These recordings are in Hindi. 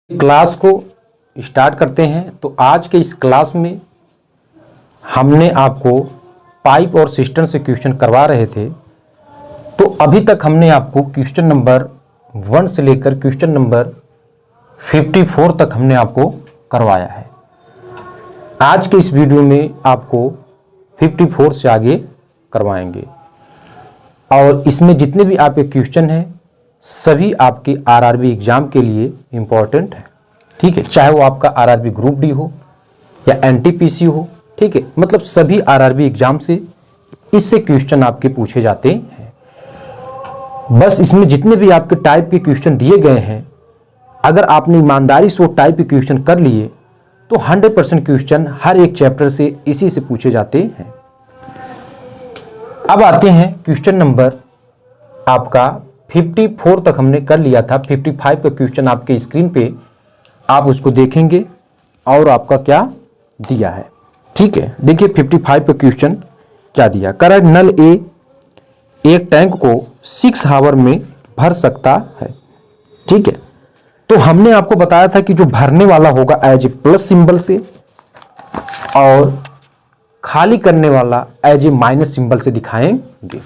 क्लास को स्टार्ट करते हैं। तो आज के इस क्लास में हमने आपको पाइप और सिस्टम से क्वेश्चन करवा रहे थे। तो अभी तक हमने आपको क्वेश्चन नंबर 1 से लेकर क्वेश्चन नंबर 54 तक हमने आपको करवाया है। आज के इस वीडियो में आपको 54 से आगे करवाएंगे और इसमें जितने भी आपके क्वेश्चन हैं सभी आपके आरआरबी एग्जाम के लिए इम्पोर्टेंट है। ठीक है, चाहे वो आपका आरआरबी ग्रुप डी हो या एनटीपीसी हो। ठीक है, मतलब सभी आरआरबी एग्जाम से इससे क्वेश्चन आपके पूछे जाते हैं। बस इसमें जितने भी आपके टाइप के क्वेश्चन दिए गए हैं, अगर आपने ईमानदारी से वो टाइप के क्वेश्चन कर लिए तो 100% क्वेश्चन हर एक चैप्टर से इसी से पूछे जाते हैं। अब आते हैं क्वेश्चन नंबर आपका 54 तक हमने कर लिया था। 55 का क्वेश्चन आपके स्क्रीन पे आप उसको देखेंगे और आपका क्या दिया है। ठीक है, देखिए 55 का क्वेश्चन क्या दिया। करंट नल ए एक टैंक को 6 आवर में भर सकता है। ठीक है, तो हमने आपको बताया था कि जो भरने वाला होगा एज ए प्लस सिंबल से और खाली करने वाला एज ए माइनस सिंबल से दिखाएंगे।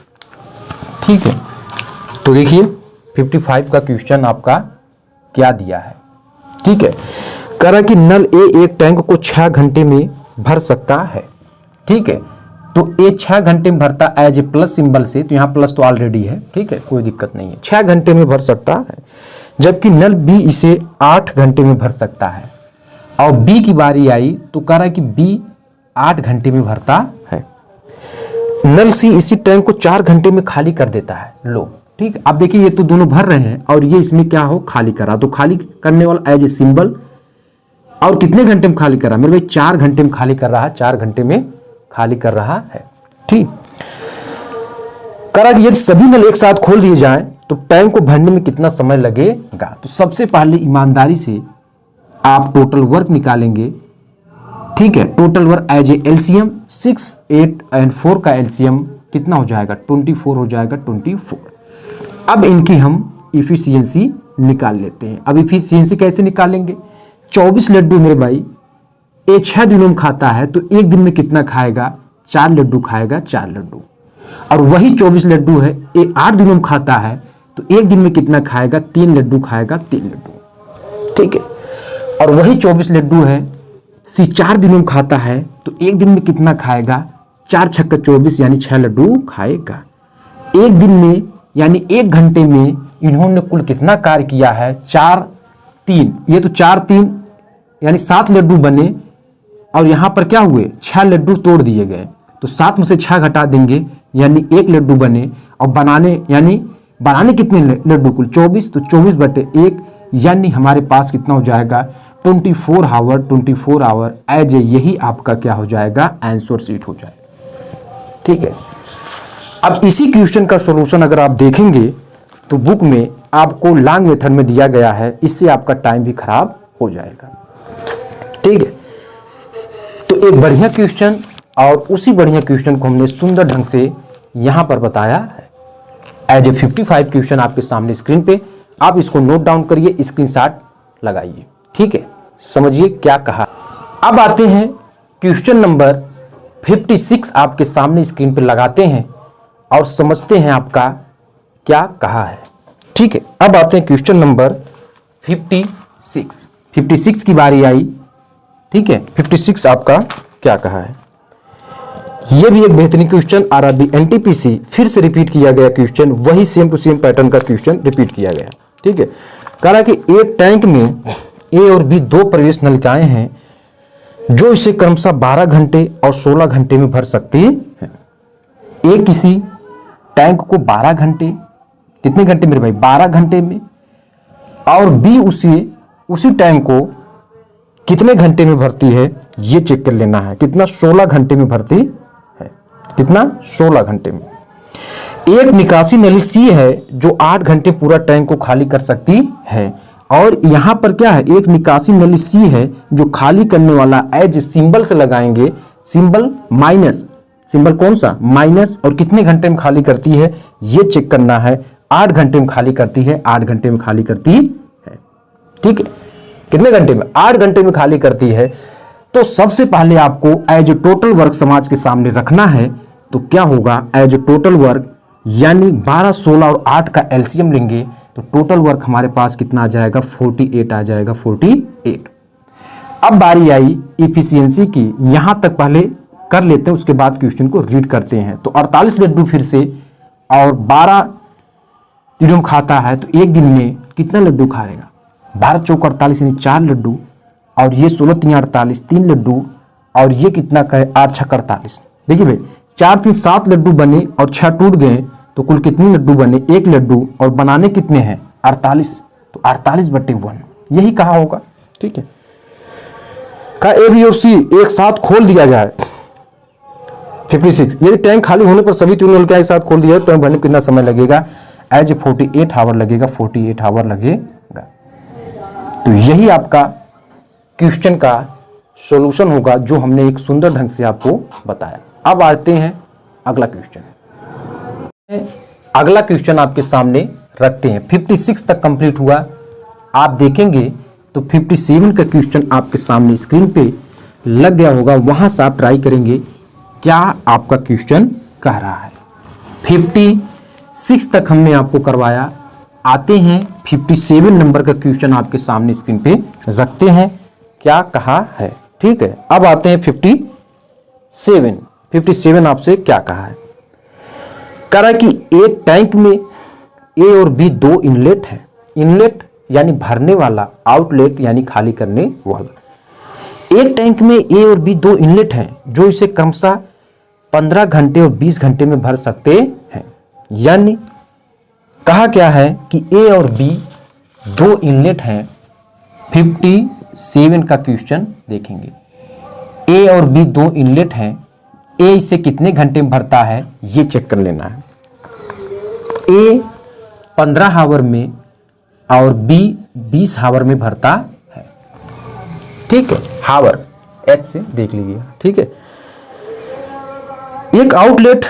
ठीक है, तो देखिए 55 का क्वेश्चन आपका क्या दिया है। ठीक है, कह रहा कि नल ए एक टैंक को 6 घंटे में भर सकता है। ठीक है, तो ए 6 घंटे में भरता एज ए प्लस सिंबल से, तो यहाँ प्लस तो ऑलरेडी है। ठीक है, कोई दिक्कत नहीं है, 6 घंटे में भर सकता है। जबकि नल बी इसे 8 घंटे में भर सकता है और बी की बारी आई तो कह रहा है कि बी 8 घंटे में भरता है। नल सी इसी टैंक को 4 घंटे में खाली कर देता है। लो, ठीक, अब देखिए ये तो दोनों भर रहे हैं और ये इसमें क्या हो खाली करा, तो खाली करने वाला एज ए सिंबल और कितने घंटे में खाली कर रहा है मेरे भाई, 4 घंटे में खाली कर रहा है, 4 घंटे में खाली कर रहा है। ठीक, करा कि यदि सभी नल एक साथ खोल दिए जाएं तो टैंक को भरने में कितना समय लगेगा। तो सबसे पहले ईमानदारी से आप टोटल वर्क निकालेंगे। ठीक है, total work as a LCM 6, 8 और 4 का एलसीएम कितना हो जाएगा 24 हो जाएगा 24। अब इनकी हम इफिशियंसी निकाल लेते हैं। अब इफिशियंसी कैसे निकालेंगे, 24 लड्डू मेरे भाई ए 6 दिनों में खाता है तो एक दिन में कितना खाएगा, 4 लड्डू खाएगा, 4 लड्डू। और वही 24 लड्डू है ए 8 दिनों में खाता है तो एक दिन में कितना खाएगा, 3 लड्डू खाएगा, 3 लड्डू। ठीक है, और वही 24 लड्डू है सी 4 दिनों में खाता है तो एक दिन में कितना खाएगा, 4 छक्का 24 यानी 6 लड्डू खाएगा। एक दिन में यानी 1 घंटे में इन्होंने कुल कितना कार्य किया है, 4 3, ये तो 4 3 यानी 7 लड्डू बने और यहाँ पर क्या हुए 6 लड्डू तोड़ दिए गए, तो 7 में से 6 घटा देंगे यानी 1 लड्डू बने। और बनाने कितने लड्डू कुल 24, तो 24/1 यानी हमारे पास कितना हो जाएगा 24 आवर एज ए, यही आपका क्या हो जाएगा आंसर शीट हो जाएगा। ठीक है, अब इसी क्वेश्चन का सॉल्यूशन अगर आप देखेंगे तो बुक में आपको लॉन्ग मेथड में दिया गया है, इससे आपका टाइम भी खराब हो जाएगा। ठीक है, तो एक बढ़िया क्वेश्चन और उसी बढ़िया क्वेश्चन को हमने सुंदर ढंग से यहां पर बताया है एज ए 55 क्वेश्चन आपके सामने स्क्रीन पे। आप इसको नोट डाउन करिए, स्क्रीनशॉट लगाइए। ठीक है, समझिए क्या कहा। अब आते हैं क्वेश्चन नंबर 56 आपके सामने स्क्रीन पे लगाते हैं और समझते हैं आपका क्या कहा है। ठीक है, अब आते हैं क्वेश्चन नंबर 56 की बारी आई। ठीक है, 56 आपका क्या कहा है। यह भी एक बेहतरीन क्वेश्चन आरआरबी एनटीपीसी फिर से रिपीट किया गया क्वेश्चन, वही सेम टू सेम पैटर्न का क्वेश्चन रिपीट किया गया। ठीक है, कह रहा कि एक टैंक में ए और बी 2 प्रवेश नलिकाएं हैं जो इसे क्रमशः 12 घंटे और 16 घंटे में भर सकती है। ए किसी टैंक को 12 घंटे, कितने घंटे मेरे भाई 12 घंटे में, और बी उसी टैंक को कितने घंटे में भरती है ये चेक कर लेना है। कितना 16 घंटे में भरती है, कितना 16 घंटे में। एक निकासी नली सी है जो 8 घंटे पूरा टैंक को खाली कर सकती है और यहां पर क्या है एक निकासी नली सी है जो खाली करने वाला एज सिंबल से लगाएंगे, सिंबल माइनस, सिंबल कौन सा माइनस, और कितने घंटे में खाली करती है ये चेक करना है। 8 घंटे में खाली करती है, 8 घंटे में खाली करती है। ठीक है, कितने घंटे में? 8 घंटे में खाली करती है। तो सबसे पहले आपको एज ए टोटल वर्क समाज के सामने रखना है। तो क्या होगा, एज ए टोटल वर्क यानी 12, 16 और 8 का एलसीएम लेंगे तो टोटल वर्क हमारे पास कितना आ जाएगा, 48 आ जाएगा, 48। अब बारी आई इफिशियंसी की। यहां तक पहले कर लेते हैं, उसके बाद क्वेश्चन को रीड करते हैं। तो 48 लड्डू फिर से और 12 दिनों में खाता है तो एक दिन में कितना लड्डू खाएगा, 12 चौक 48 यानी 4 लड्डू, और ये 16 3 48 3 लड्डू, और ये कितना कहे 8 6 48। देखिए भाई 4 3 7 लड्डू बने और 6 टूट गए तो कुल कितने लड्डू बने, 1 लड्डू, और बनाने कितने हैं 48, तो 48/1 यही कहा होगा। ठीक है, का ए बी और सी एक साथ खोल दिया जाए 56। यदि टैंक खाली होने पर सभी तीनों नल एक साथ खोल दिया तो टैंक भरने कितना समय लगेगा, एज 48 आवर लगेगा, 48 आवर लगेगा। तो यही आपका क्वेश्चन का सॉल्यूशन होगा जो हमने एक सुंदर ढंग से आपको बताया। अब आते हैं अगला क्वेश्चन। अगला क्वेश्चन आपके सामने रखते हैं। 56 तक कंप्लीट हुआ, आप देखेंगे तो 57 का क्वेश्चन आपके सामने स्क्रीन पे लग गया होगा, वहां से आप ट्राई करेंगे क्या आपका क्वेश्चन कह रहा है। 56 तक हमने आपको करवाया, आते हैं 57 नंबर का क्वेश्चन आपके सामने स्क्रीन पे रखते हैं क्या कहा है। ठीक है, अब आते हैं 57। 57 आपसे क्या कहा है, कह रहा है कि एक टैंक में ए और बी 2 इनलेट है। इनलेट यानी भरने वाला, आउटलेट यानी खाली करने वाला। एक टैंक में ए और बी 2 इनलेट हैं जो इसे क्रमशः 15 घंटे और 20 घंटे में भर सकते हैं। यानी कहा क्या है कि ए और बी 2 इनलेट हैं। 57 का क्वेश्चन देखेंगे, ए और बी 2 इनलेट हैं, ए इसे कितने घंटे में भरता है ये चेक कर लेना है। ए 15 आवर में और बी 20 आवर में भरता है। ठीक है, हावर एच से देख लीजिए। ठीक है, एक आउटलेट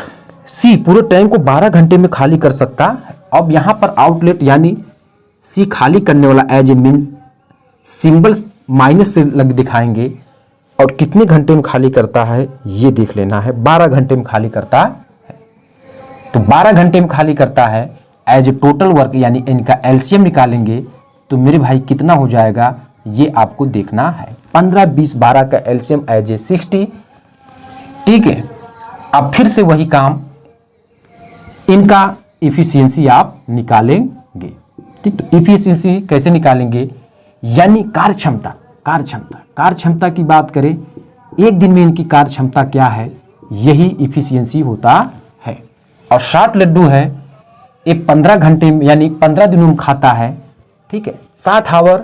सी पूरे टैंक को 12 घंटे में खाली कर सकता है। अब यहां पर आउटलेट यानी सी खाली करने वाला as a mean symbol minus से लग दिखाएंगे, और कितने घंटे में खाली करता है ये देख लेना है। 12 घंटे में खाली करता है, तो 12 घंटे में खाली करता है एज ए टोटल वर्क यानी इनका एलसीएम निकालेंगे तो मेरे भाई कितना हो जाएगा ये आपको देखना है। 15 20 12 का एलसीएम एज ए 60। ठीक है, अब फिर से वही काम, इनका इफिशियंसी आप निकालेंगे। ठीक, तो इफिशियंसी कैसे निकालेंगे, यानी कार्यक्षमता। कार्यक्षमता की बात करें, एक दिन में इनकी कार्यक्षमता क्या है, यही इफिशियंसी होता है। और 60 लड्डू है, ये 15 घंटे में यानी 15 दिनों में खाता है। ठीक है, 60 hour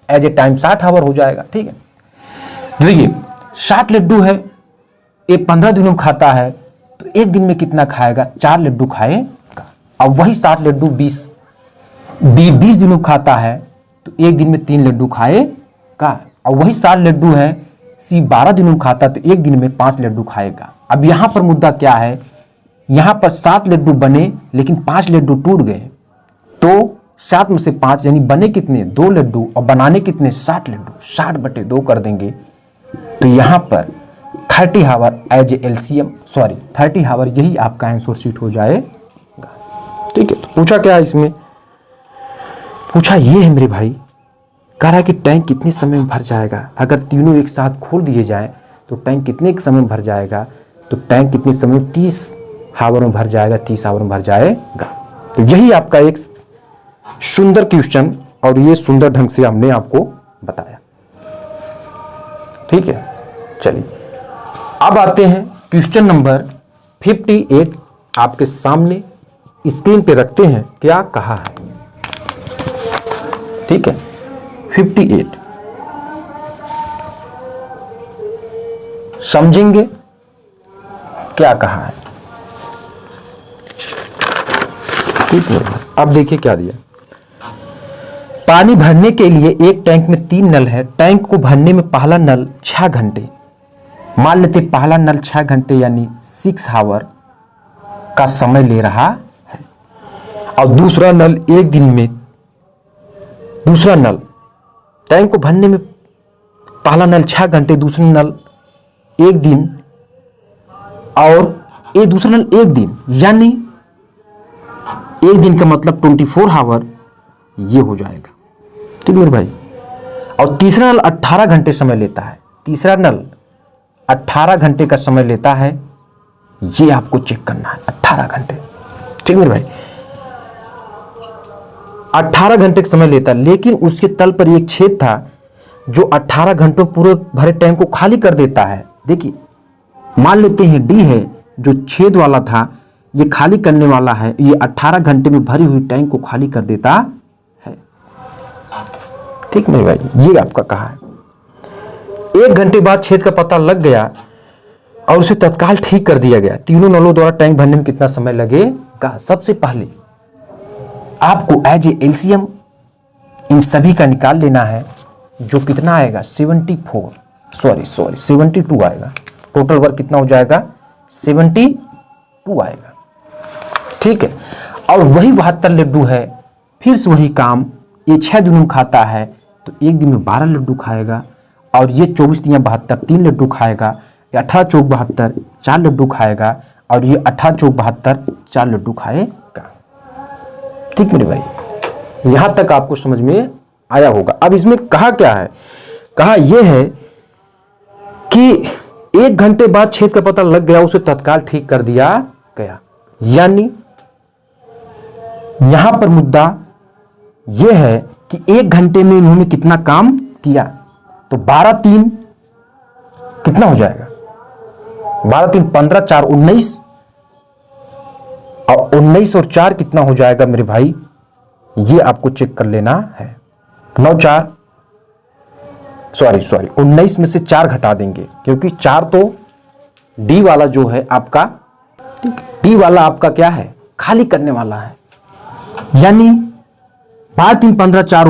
as a time 60 hour हो जाएगा। ठीक है, देखिए 60 लड्डू है, ये 15 दिनों में खाता है तो एक दिन में कितना खाएगा, 4 लड्डू खाएगा। अब वही 60 लड्डू 20 दिनों में खाता है तो एक दिन में 3 लड्डू खाएगा। और वही 60 लड्डू है सी 12 दिनों में खाता तो एक दिन में 5 लड्डू खाएगा। अब यहां पर मुद्दा क्या है, यहां पर 7 लड्डू बने लेकिन 5 लड्डू टूट गए, तो 7 में से 5 यानी बने कितने, 2 लड्डू, और बनाने कितने 60 लड्डू, 60/2 कर देंगे तो यहां पर 30 hour as a LCM, 30 hour यही आपका आंसर शीट हो जाएगा। ठीक है, तो पूछा क्या है इसमें, पूछा ये है मेरे भाई, कह रहा है कि टैंक कितने समय में भर जाएगा। अगर तीनों एक साथ खोल दिए जाए तो टैंक कितने समय में भर जाएगा, तो टैंक कितने समय, 30 आवर में भर जाएगा, 30 आवर में भर जाएगा। तो यही आपका एक सुंदर क्वेश्चन और ये सुंदर ढंग से हमने आपको बताया। ठीक है, चलिए अब आते हैं क्वेश्चन नंबर 58 आपके सामने स्क्रीन पे रखते हैं क्या कहा है। ठीक है, 58 समझेंगे क्या कहा है। ठीक है, अब देखिए क्या दिया, पानी भरने के लिए एक टैंक में 3 नल है। टैंक को भरने में पहला नल 6 घंटे, मान लेते पहला नल 6 घंटे यानी 6 आवर का समय ले रहा है, और दूसरा नल एक दिन में, दूसरा नल टैंक को भरने में पहला नल 6 घंटे, दूसरा नल 1 दिन और ये दूसरा नल 1 दिन, यानी 1 दिन का मतलब 24 आवर ये हो जाएगा। ठीक है मेरे भाई। और तीसरा नल 18 घंटे समय लेता है, तीसरा नल 18 घंटे का समय लेता है, ये आपको चेक करना है 18 घंटे। ठीक है मेरे भाई, 18 घंटे का समय लेता है, लेकिन उसके तल पर एक छेद था जो 18 घंटों पूरे भरे टैंक को खाली कर देता है। देखिए मान लेते हैं डी है, जो छेद वाला था ये खाली करने वाला है, ये 18 घंटे में भरी हुई टैंक को खाली कर देता है। ठीक मेरे भाई, ये आपका कहा है। 1 घंटे बाद छेद का पता लग गया और उसे तत्काल ठीक कर दिया गया। तीनों नलों द्वारा टैंक भरने में कितना समय लगेगा? सबसे पहले आपको एज ए एलसीएम इन सभी का निकाल लेना है, जो कितना आएगा 72 आएगा। टोटल वर्क कितना हो जाएगा? 72 आएगा। ठीक है, और वही 72 लड्डू है, फिर से वही काम। ये 6 दिन में खाता है तो 1 दिन में 12 लड्डू खाएगा, और ये 24 या 72 3 लड्डू खाएगा, 18 चौक 72 4 लड्डू खाएगा, और ये 18 चौक 72 4 लड्डू खाएगा। ठीक मेरे भाई, यहां तक आपको समझ में आया होगा। अब इसमें कहा क्या है? कहा यह है कि 1 घंटे बाद छेद का पता लग गया, उसे तत्काल ठीक कर दिया गया। यानी यहां पर मुद्दा यह है कि 1 घंटे में इन्होंने कितना काम किया। तो 12 3 कितना हो जाएगा? 12 3 15 4 19, और 19 और 4 कितना हो जाएगा मेरे भाई? ये आपको चेक कर लेना है। 9 4 सॉरी 19 में से 4 घटा देंगे, क्योंकि 4 तो डी वाला जो है आपका, डी वाला आपका क्या है? खाली करने वाला है। यानी 12 3 15 4,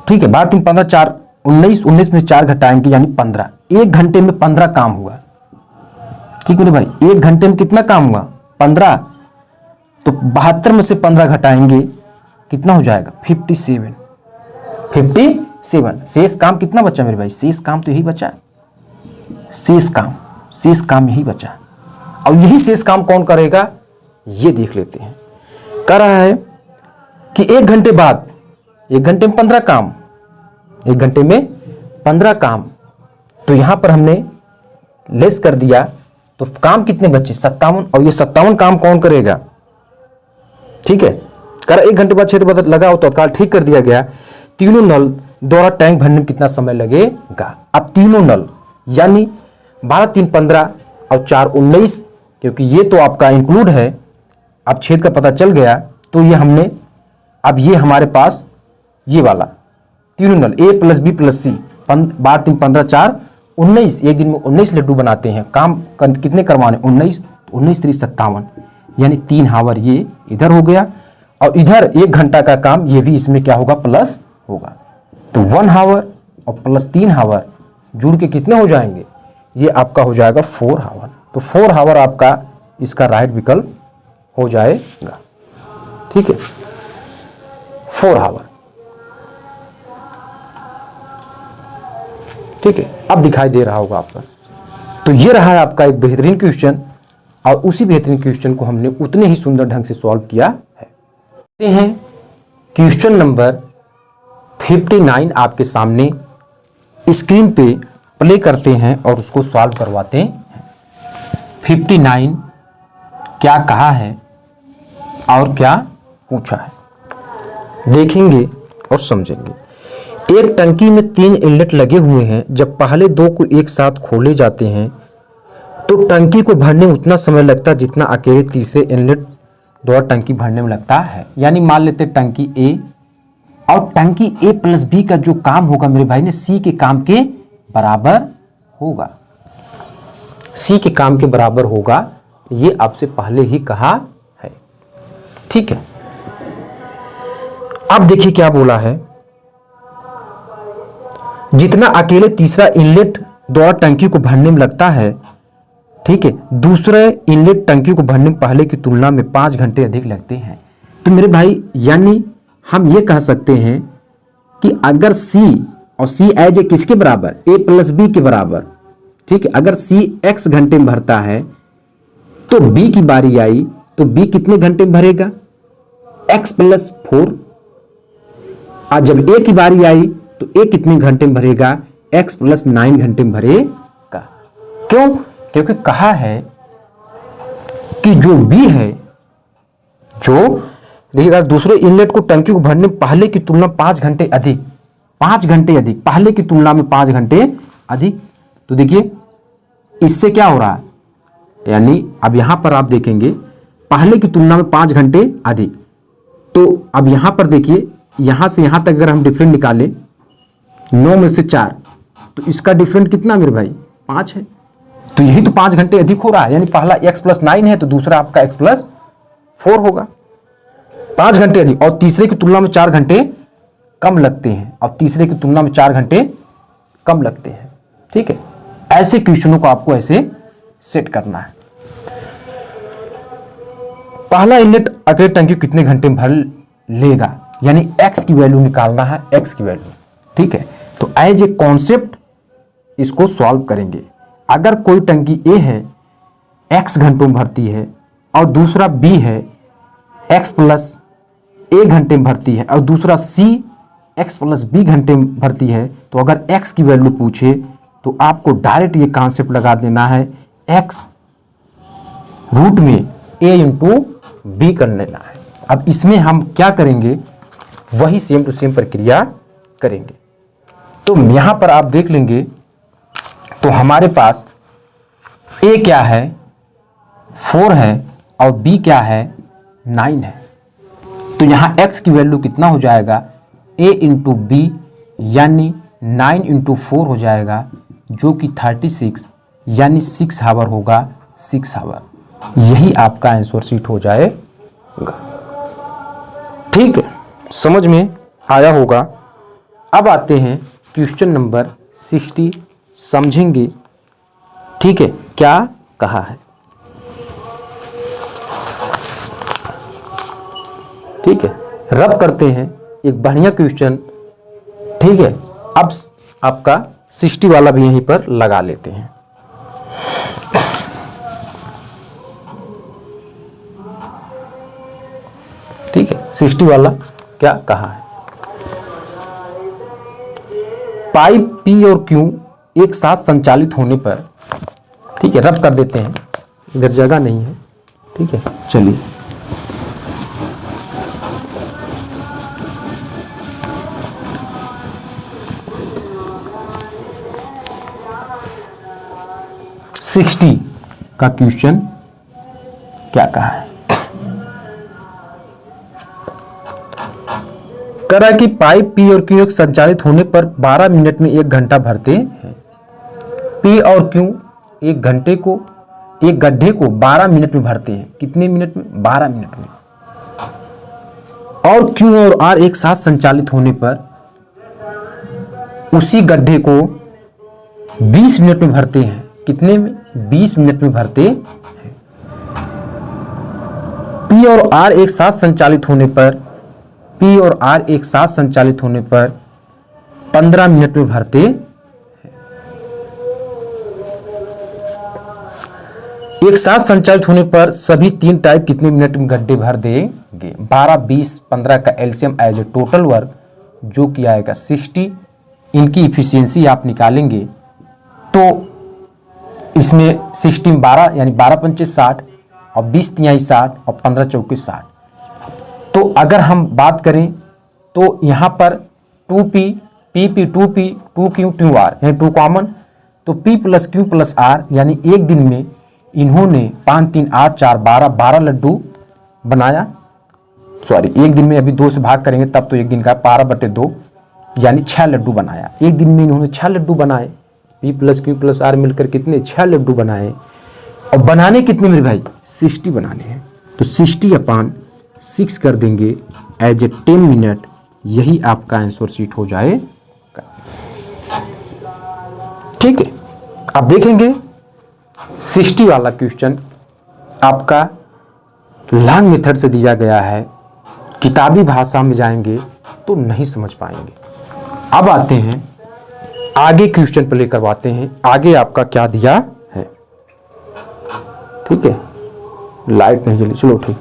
ठीक है, 12 3 15 4 19 में 4 घटाएंगे यानी 15। 1 घंटे में 15 काम हुआ। ठीक है भाई, 1 घंटे में कितना काम हुआ? 15। तो 72 में से 15 घटाएंगे, कितना हो जाएगा? 57। शेष काम कितना बचा मेरे भाई? शेष काम तो यही बचा, शेष काम यही बचा। और यही शेष काम कौन करेगा ये देख लेते हैं। कह रहा है कि 1 घंटे बाद, 1 घंटे में 15 काम, 1 घंटे में 15 काम, तो यहां पर हमने लेस कर दिया, तो काम कितने बचे? 57। और ये 57 काम कौन करेगा? ठीक है, कर 1 घंटे बाद छेद पता लगा हो तो तत्काल ठीक कर दिया गया। तीनों नल द्वारा टैंक भरने में कितना समय लगेगा? अब तीनों नल यानी 12 3 15 और 4 19, क्योंकि ये तो आपका इंक्लूड है। अब छेद का पता चल गया तो ये हमने, अब ये हमारे पास ये वाला तीनों नल A + B + C, 12 3 15 4 19, 1 दिन में 19 लड्डू बनाते हैं। काम कितने करवाने? 19 3 57, यानी 3 हावर ये इधर हो गया, और इधर 1 घंटा का काम ये भी इसमें क्या होगा? प्लस होगा। तो 1 हावर और प्लस 3 हावर जुड़ के कितने हो जाएंगे? ये आपका हो जाएगा 4 हावर। तो 4 हावर आपका इसका राइट विकल्प हो जाएगा। ठीक है, 4 हावर। ठीक है, अब दिखाई दे रहा होगा आपका। तो ये रहा है आपका एक बेहतरीन क्वेश्चन, और उसी बेहतरीन क्वेश्चन को हमने उतने ही सुंदर ढंग से सॉल्व किया है। देखते हैं क्वेश्चन नंबर 59 आपके सामने स्क्रीन पे प्ले करते हैं और उसको सॉल्व करवाते हैं। 59 क्या कहा है और क्या पूछा है, देखेंगे और समझेंगे। एक टंकी में 3 इनलेट लगे हुए हैं। जब पहले 2 को एक साथ खोले जाते हैं तो टंकी को भरने में उतना समय लगता है जितना अकेले तीसरे इनलेट द्वारा टंकी भरने में लगता है। यानी मान लेते टंकी ए, और टंकी A + B का जो काम होगा मेरे भाई ने C के काम के बराबर होगा। C के काम के बराबर होगा, ये आपसे पहले ही कहा है। ठीक है, अब देखिए क्या बोला है। जितना अकेले तीसरा इनलेट द्वारा टंकी को भरने में लगता है, ठीक है, दूसरे इनलेट टंकी को भरने में पहले की तुलना में 5 घंटे अधिक लगते हैं। तो मेरे भाई यानी हम ये कह सकते हैं कि अगर C और C एज ए किसके बराबर, A प्लस बी के बराबर, ठीक है, अगर C x घंटे में भरता है तो B की बारी आई तो B कितने घंटे में भरेगा, x प्लस 4। और जब A की बारी आई तो A कितने घंटे में भरेगा, x प्लस 9 घंटे में भरेगा। क्यों? क्योंकि कहा है कि जो B है, जो देखिएगा दूसरे इनलेट को टंकी को भरने पहले की तुलना 5 घंटे अधिक, 5 घंटे अधिक, पहले की तुलना में 5 घंटे अधिक। तो देखिए इससे क्या हो रहा है, यानी अब यहां पर आप देखेंगे पहले की तुलना में 5 घंटे अधिक। तो अब यहां पर देखिए यहां से यहां तक अगर हम डिफरेंट निकालें 9 में से 4, तो इसका डिफरेंट कितना मेरे भाई, 5 है। तो यही तो 5 घंटे अधिक हो रहा है, यानी पहला x प्लस 9 है तो दूसरा आपका x प्लस 4 होगा, 5 घंटे अधिक। और तीसरे की तुलना में 4 घंटे कम लगते हैं, और तीसरे की तुलना में 4 घंटे कम लगते हैं। ठीक है, ऐसे क्वेश्चनों को आपको ऐसे सेट करना है। पहला इनलेट अकेले टंकी कितने घंटे में भर लेगा, यानी x की वैल्यू निकालना है, x की वैल्यू। ठीक है, तो एज ए कॉन्सेप्ट इसको सॉल्व करेंगे। अगर कोई टंकी A है x घंटों में भरती है और दूसरा B है x प्लस a घंटे में भरती है और दूसरा C x प्लस b घंटे में भरती है, तो अगर x की वैल्यू पूछे तो आपको डायरेक्ट ये कॉन्सेप्ट लगा देना है, x रूट में a इंटू बी कर लेना है। अब इसमें हम क्या करेंगे, वही सेम टू सेम प्रक्रिया करेंगे। तो यहां पर आप देख लेंगे तो हमारे पास a क्या है, 4 है और b क्या है, 9 है। तो यहां x की वैल्यू कितना हो जाएगा, a इंटू बी यानी 9 इंटू 4 हो जाएगा, जो कि 36 यानी 6 आवर होगा, 6 आवर। यही आपका आंसर शीट हो जाएगा। ठीक है, समझ में आया होगा। अब आते हैं क्वेश्चन नंबर 60, समझेंगे। ठीक है, क्या कहा है। ठीक है, रब करते हैं एक बढ़िया क्वेश्चन। ठीक है, अब आपका 60 वाला भी यहीं पर लगा लेते हैं। ठीक है, 60 वाला क्या कहा है, पाइप P और Q एक साथ संचालित होने पर, ठीक है, रब कर देते हैं, इधर जगह नहीं है। ठीक है, चलिए सिक्सटी का क्वेश्चन क्या कहा है। करा कि पाइप P और Q एक संचालित होने पर 12 मिनट में 1 घंटा भरते हैं। P और Q एक गड्ढे को 12 मिनट में भरते हैं। कितने मिनट में, 12 मिनट में। और Q और R एक साथ संचालित होने पर उसी गड्ढे को 20 मिनट में भरते हैं। कितने में, 20 मिनट में भरते हैं। P और R एक साथ संचालित होने पर, P और R एक साथ संचालित होने पर 15 मिनट में भरते हैं। एक साथ संचालित होने पर सभी 3 टाइप कितने मिनट में गड्ढे भर देंगे। 12, 20, 15 का LCM as a total work जो कि आएगा 60। इनकी इफिशियंसी आप निकालेंगे तो इसमें 60 में 12 यानी 12 पंचे 60 और 20 तिहाई 60 और 15 चौके 60। तो अगर हम बात करें तो यहाँ पर 2P, PP, 2P, 2Q, 2R यानी 2 कॉमन, तो P plus Q plus R यानी एक दिन में इन्होंने 5, 3, 8, 4, 12 लड्डू बनाया। सॉरी, एक दिन में अभी 2 से भाग करेंगे तब तो एक दिन का 12/2 यानी 6 लड्डू बनाया। एक दिन में इन्होंने 6 लड्डू बनाए। P plus Q plus R मिलकर कितने, 6 लड्डू बनाए। और बनाने कितने मेरे भाई, 60 बनाने हैं। तो 60/6 कर देंगे एज ए 10 मिनट। यही आपका आंसर शीट हो जाएगा। ठीक है, अब देखेंगे 60 वाला क्वेश्चन आपका लॉन्ग मेथड से दिया गया है। किताबी भाषा में जाएंगे तो नहीं समझ पाएंगे। अब आते हैं आगे क्वेश्चन प्ले करवाते हैं। आगे आपका क्या दिया है, ठीक है। लाइट नहीं जली, चलो ठीक,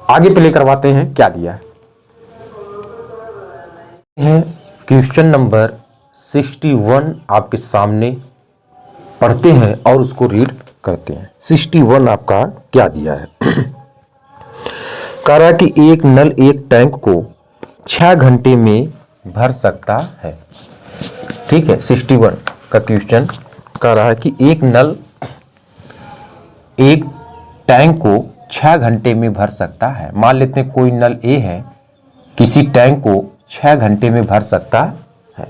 आगे प्ले करवाते हैं क्या दिया है। क्वेश्चन नंबर 61 आपके सामने पढ़ते हैं और उसको रीड करते हैं। 61 आपका क्या दिया है। कह रहा है कि एक नल एक टैंक को 6 घंटे में भर सकता है, ठीक है। 61 का क्वेश्चन कह रहा है कि एक नल एक टैंक को 6 घंटे में भर सकता है। मान लेते हैं कोई नल ए है, किसी टैंक को 6 घंटे में भर सकता है,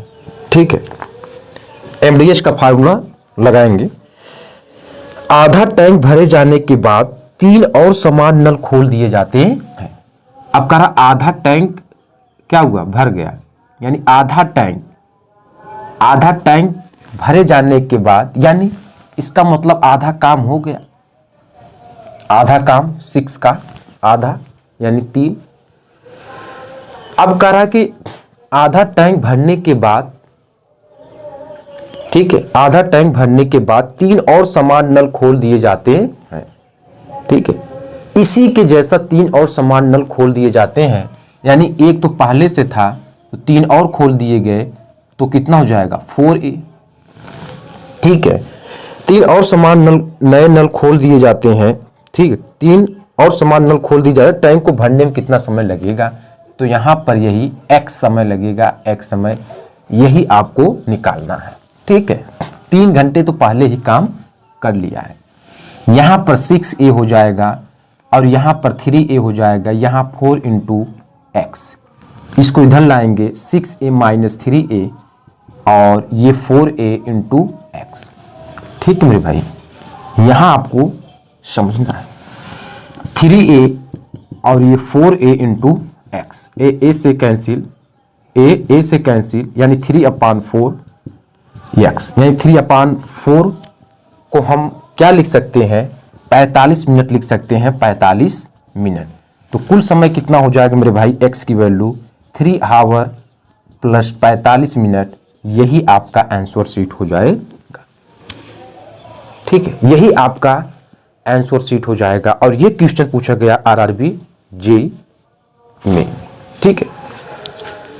ठीक है। एमडीएच का फार्मूला लगाएंगे। आधा टैंक भरे जाने के बाद 3 और समान नल खोल दिए जाते हैं। अब कह रहा आधा टैंक क्या हुआ, भर गया, यानी आधा टैंक भरे जाने के बाद, यानी इसका मतलब आधा काम हो गया। आधा काम 6 का आधा यानी 3। अब कह रहा कि आधा टैंक भरने के बाद, ठीक है, आधा टैंक भरने के बाद 3 और समान नल खोल दिए जाते हैं, ठीक है। इसी के जैसा 3 और समान नल खोल दिए जाते हैं, यानी एक तो पहले से था तो 3 और खोल दिए गए तो कितना हो जाएगा 4a, ठीक है। 3 और समान नल, नए नल खोल दिए जाते हैं, ठीक है। 3 और समान नल खोल दिए जाते, टैंक को भरने में कितना समय लगेगा, तो यहां पर यही x समय लगेगा, x समय यही आपको निकालना है, ठीक है। 3 घंटे तो पहले ही काम कर लिया है। यहां पर 6a हो जाएगा और यहां पर 3a हो जाएगा, यहां 4 × x, इसको इधर लाएंगे 6a - 3a और ये 4a × x, ठीक है मेरे भाई। यहां आपको समझना है 3a और ये 4a × x, a से कैंसिल, a से कैंसिल, यानी 3/4 x, यानी 3/4 को हम क्या लिख सकते हैं, 45 मिनट लिख सकते हैं, 45 मिनट। तो कुल समय कितना हो जाएगा मेरे भाई, x की वैल्यू 3 आवर प्लस 45 मिनट, यही आपका आंसर शीट हो जाएगा, ठीक है। यही आपका आंसर शीट हो जाएगा और ये क्वेश्चन पूछा गया RRB जेईई में, ठीक है।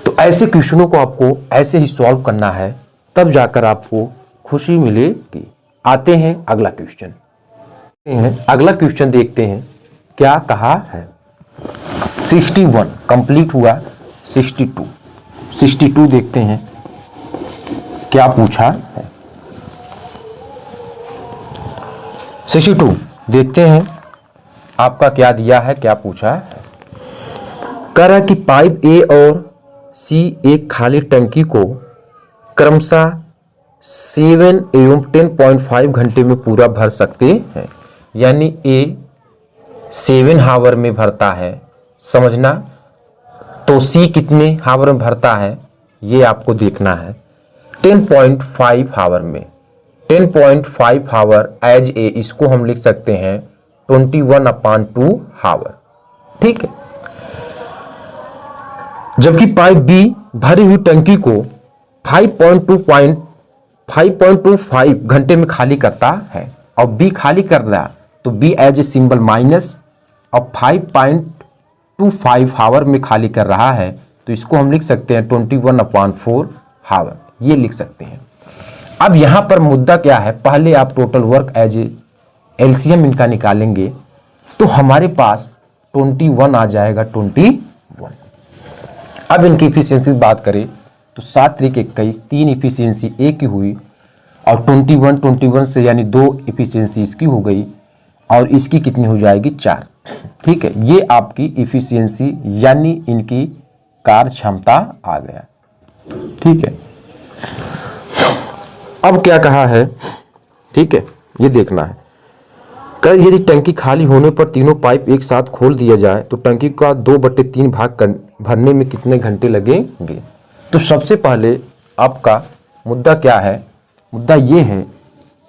तो ऐसे क्वेश्चनों को आपको ऐसे ही सॉल्व करना है, तब जाकर आपको खुशी मिलेगी। आते हैं अगला क्वेश्चन, अगला क्वेश्चन देखते हैं क्या कहा है। 61 कंप्लीट हुआ, 62 देखते हैं क्या पूछा है। 62 देखते हैं आपका क्या दिया है, क्या पूछा है। कह रहा है कि पाइप ए और सी एक खाली टंकी को क्रमशः 7 एवं 10.5 घंटे में पूरा भर सकते हैं, यानी ए 7 हावर में भरता है, समझना। तो सी कितने हावर में भरता है ये आपको देखना है, 10.5 हावर में। 10.5 हावर एज ए, इसको हम लिख सकते हैं 21/2 हावर, ठीक है। जबकि पाइप बी भरी हुई टंकी को 5.25 घंटे में खाली करता है, और बी खाली कर रहा तो B as a symbol minus, और 5.25 हावर में खाली कर रहा है तो इसको हम लिख सकते हैं 21/4 हावर, ये लिख सकते हैं। अब यहां पर मुद्दा क्या है, पहले आप total work as a LCM इनका निकालेंगे तो हमारे पास 21 आ जाएगा, 21। अब इनकी इफिशियंसी बात करें तो 7 × 21, 3 इफिशियंसी ए की हुई, और 21 से यानी 2 इफिशियंसी इसकी हो गई, और इसकी कितनी हो जाएगी 4, ठीक है। ये आपकी इफिशियंसी यानी इनकी कार्य क्षमता आ गया, ठीक है। अब क्या कहा है, ठीक है, ये देखना है। कल यदि टंकी खाली होने पर तीनों पाइप एक साथ खोल दिया जाए तो टंकी का 2/3 भाग भरने में कितने घंटे लगेंगे। तो सबसे पहले आपका मुद्दा क्या है, मुद्दा ये है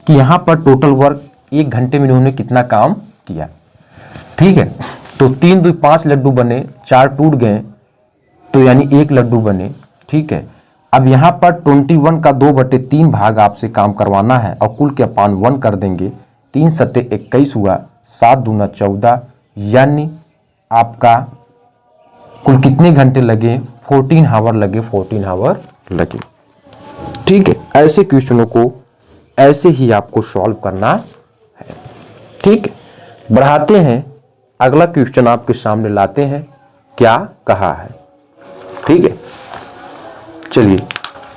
कि यहाँ पर टोटल वर्क 1 घंटे में इन्होंने कितना काम किया, ठीक है। तो 3 × 2 = 5 लड्डू बने, 4 टूट गए, तो यानी 1 लड्डू बने। ठीक है, अब यहाँ पर 21 का 2/3 भाग आपसे काम करवाना है और कुल के अपान 1 कर देंगे। 3 सत्ते 21 हुआ, 7 दूना 14, यानी आपका कुल कितने घंटे लगे? 14 आवर लगे, 14 आवर लगे। ठीक है, ऐसे क्वेश्चनों को ऐसे ही आपको सॉल्व करना है। ठीक है, बढ़ाते हैं, अगला क्वेश्चन आपके सामने लाते हैं, क्या कहा है। ठीक है, चलिए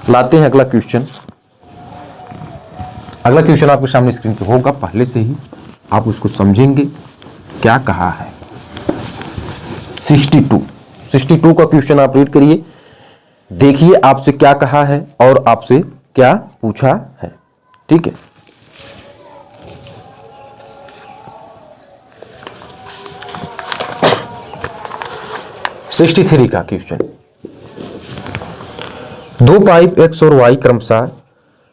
लाते हैं अगला क्वेश्चन। अगला क्वेश्चन आपके सामने स्क्रीन पे होगा, पहले से ही आप उसको समझेंगे। क्या कहा है? 62 का क्वेश्चन आप रीड करिए, देखिए आपसे क्या कहा है और आपसे क्या पूछा है। ठीक है, (63) का क्वेश्चन, 2 पाइप X और Y क्रमशः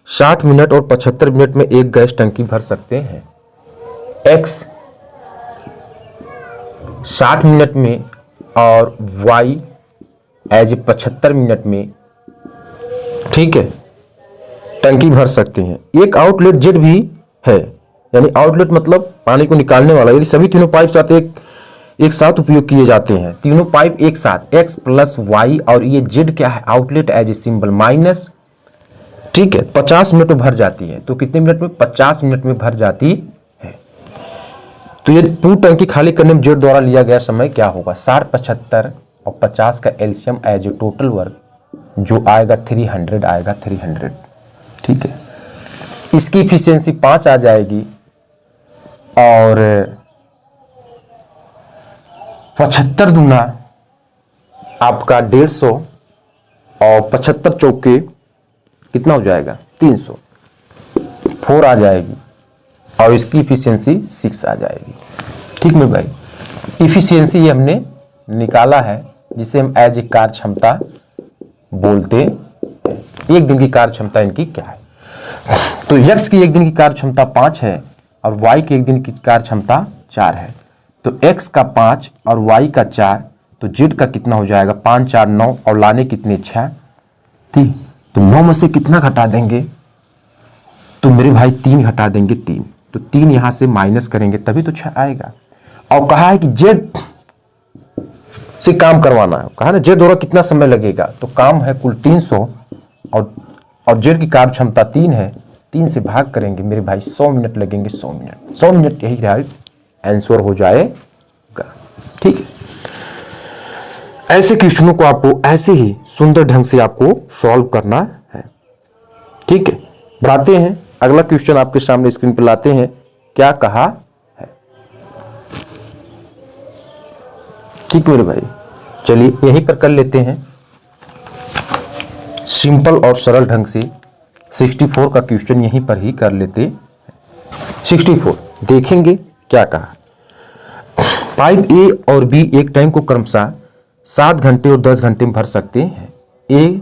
60 मिनट और 75 मिनट में एक गैस टंकी भर सकते हैं। X 60 मिनट में और Y एज 75 मिनट में, ठीक है, टंकी भर सकते हैं। एक आउटलेट जेड भी है, यानी आउटलेट मतलब पानी को निकालने वाला। यदि सभी तीनों पाइप साथ एक साथ उपयोग किए जाते हैं, तीनों पाइप एक साथ, X प्लस Y, और ये जेड क्या है? Outlet as a symbol minus. ठीक है, 50 मिनट में भर जाती है। तो कितने मिनट में? 50 मिनट में भर जाती है। तो ये पूरी टंकी खाली करने में जेड द्वारा लिया गया समय क्या होगा? 60, 75 और 50 का LCM as a total work जो आएगा 300 आएगा, 300। ठीक है, इसकी इफिशियंसी 5 आ जाएगी और 75 दूना आपका 150 और 75 चौके कितना हो जाएगा? 300, 4 आ जाएगी और इसकी इफिशियंसी 6 आ जाएगी। ठीक है भाई, इफिशियंसी ये हमने निकाला है, जिसे हम एज ए कार्य क्षमता बोलते हैं। एक दिन की कार्य क्षमता इनकी क्या है? तो यक्स की एक दिन की कार्य क्षमता 5 है और वाई की एक दिन की कार्य क्षमता 4 है। तो x का 5 और y का 4, तो z का कितना हो जाएगा? 5 4 9 और लाने कितने? 6। तो 9 में से कितना घटा देंगे? तो मेरे भाई 3 घटा देंगे, 3। तो 3 यहां से माइनस करेंगे तभी तो 6 आएगा। और कहा है कि z से काम करवाना है, कहा ना z द्वारा कितना समय लगेगा? तो काम है कुल 300 और z की कार्य क्षमता 3 है, 3 से भाग करेंगे मेरे भाई, 100 मिनट लगेंगे। 100 मिनट यही राइट आंसर हो जाएगा। ठीक है, ऐसे क्वेश्चनों को आपको ऐसे ही सुंदर ढंग से आपको सॉल्व करना है। ठीक है, बढ़ाते हैं, अगला क्वेश्चन आपके सामने स्क्रीन पर लाते हैं, क्या कहा है। ठीक मेरे भाई, चलिए यहीं पर कर लेते हैं सिंपल और सरल ढंग से। 64 का क्वेश्चन यहीं पर ही कर लेते। 64 देखेंगे क्या कहा। पाइप ए और बी एक टैंक को क्रमशः 7 घंटे और 10 घंटे में भर सकते हैं। ए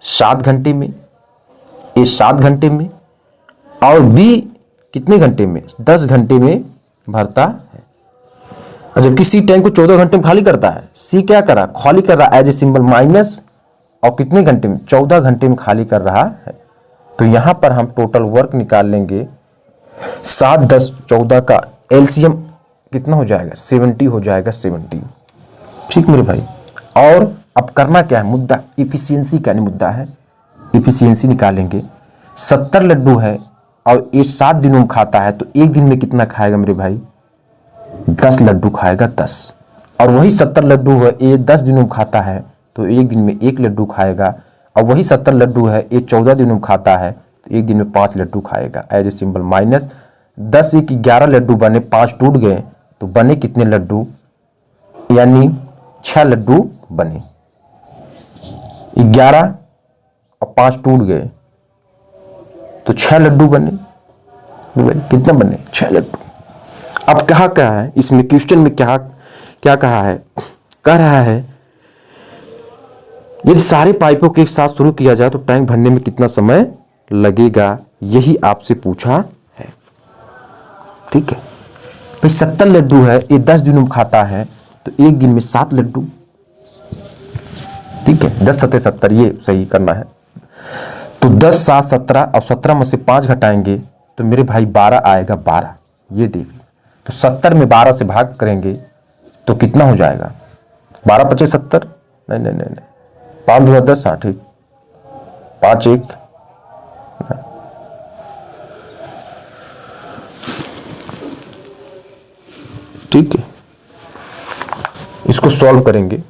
7 घंटे में, ए 7 घंटे में और बी कितने घंटे में? 10 घंटे में भरता है। जबकि सी टैंक को 14 घंटे में खाली करता है। सी क्या कर रहा? खाली कर रहा एज ए सिंबल माइनस, और कितने घंटे में? 14 घंटे में खाली कर रहा है। तो यहां पर हम टोटल वर्क निकाल लेंगे। 7 10 14 का एलसीएम कितना हो जाएगा? 70 हो जाएगा, 70। ठीक मेरे भाई, और अब करना क्या है? मुद्दा इफिशियंसी का नहीं मुद्दा है, इफिशियंसी निकालेंगे। 70 लड्डू है और ये 7 दिनों में खाता है, तो एक दिन में कितना खाएगा मेरे भाई? 10 लड्डू खाएगा, 10। और वही 70 लड्डू है, ये 10 दिनों में खाता है, तो एक दिन में 1 लड्डू खाएगा। और वही 70 लड्डू है, ये 14 दिनों में खाता है, तो एक दिन में 5 लड्डू खाएगा। एज ए सिंबल माइनस 10 1 11 लड्डू बने, 5 टूट गए, तो बने कितने लड्डू? यानी 6 लड्डू बने। 11 और 5 टूट गए, तो 6 लड्डू बने। कितना बने? 6 लड्डू। अब कहा क्या है इसमें क्वेश्चन में? क्या कहा है? कह रहा है यदि सारे पाइपों के एक साथ शुरू किया जाए तो टैंक भरने में कितना समय लगेगा, यही आपसे पूछा है। ठीक है भाई, 70 लड्डू है, ये 10 दिनों में खाता है, तो एक दिन में 7 लड्डू, ठीक है, 10 7 70 ये सही करना है। तो 10 7 17 और 17 में से 5 घटाएंगे तो मेरे भाई 12 आएगा, 12 ये देखिए। तो 70 में 12 से भाग करेंगे तो कितना हो जाएगा, 12 25 70, नहीं नहीं नहीं, 5 2 10, हाँ ठीक, 5 1, ठीक है। इसको सॉल्व करेंगे,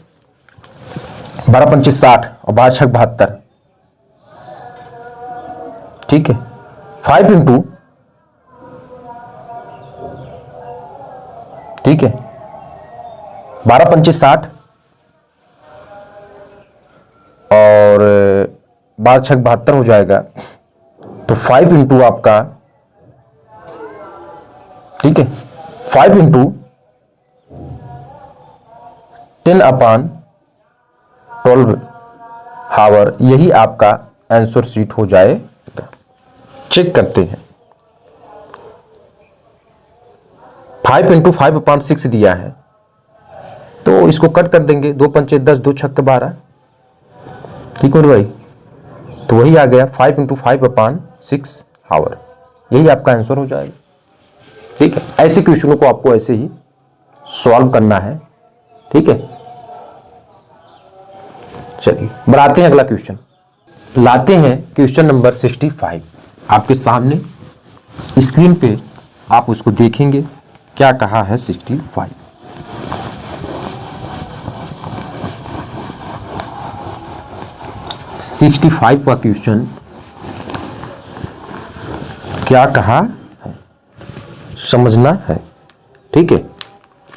12 25 60 और 12 6 72, ठीक है। 5 इंटू, ठीक है, 12 25 60 और 12 6 72 हो जाएगा। तो 5 इंटू आपका, ठीक है, 5 इंटू 10/12 हावर, यही आपका आंसर शीट हो जाएगा। चेक करते हैं, 5 इंटू 5/6 दिया है तो इसको कट कर देंगे, 2 पंचे 10, 2 छक्के 12, ठीक है भाई। तो वही आ गया 5 इंटू 5/6 हावर, यही आपका आंसर हो जाएगा। ठीक है, ऐसे क्वेश्चनों को आपको ऐसे ही सॉल्व करना है, ठीक है। चलिए बढ़ाते हैं, अगला क्वेश्चन लाते हैं, क्वेश्चन नंबर 65 आपके सामने स्क्रीन पे, आप उसको देखेंगे क्या कहा है। 65 का क्वेश्चन क्या कहा है, समझना है, ठीक है।